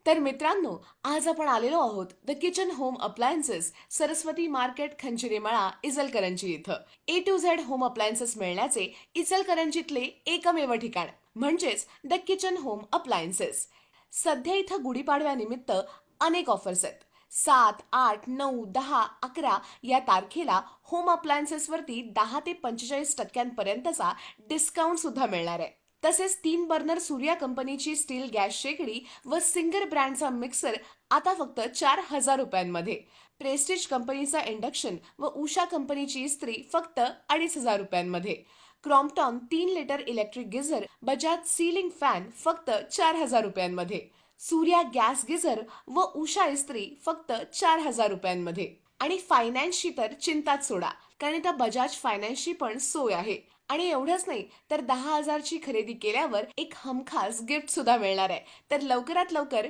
तर मित्रांनो, आज आपण आलेलो आहोत the kitchen home appliances, Saraswati market, Khancherimala, Ichalkaranji इथं. A to Z home appliances मिळण्याचे इचलकरंजीतले एकमेव ठिकाण म्हणजेच द किचन होम अप्लायन्सेस. सध्या इथं गुढीपाडव्यानिमित्त अनेक ऑफर्स आहेत. 7, 8, 9, 10, 11 या तारखेला होम अप्लायन्सेसवरती 10 ते 45% डिस्काउंट सुद्धा मिळणार आहे. तसेच 3 बर्नर सूर्या कंपनीची स्टील गॅस शेगडी व सिंगर ब्रँडचा मिक्सर आता फक्त 4,000 रुपयांमध्ये. प्रेस्टिज कंपनीचा इंडक्शन व उषा कंपनीची इस्त्री फक्त 2,500 रुपयांमध्ये. क्रॉम्प्टॉन 3 litre electric geyser, Bajaj ceiling fan फक्त 4,000 रुपयांमध्ये. सूर्या गॅस गिझर व उषा इस्त्री फक्त 4,000 रुपयांमध्ये. आणि फायनान्सची तर चिंताच सोडा, कारण इथं बजाज फायनान्सची पण सोय आहे. आणि एवढंच नाही, तर 10,000ची खरेदी केल्यावर एक हमखास गिफ्ट सुद्धा मिळणार आहे. तर लवकरात लवकर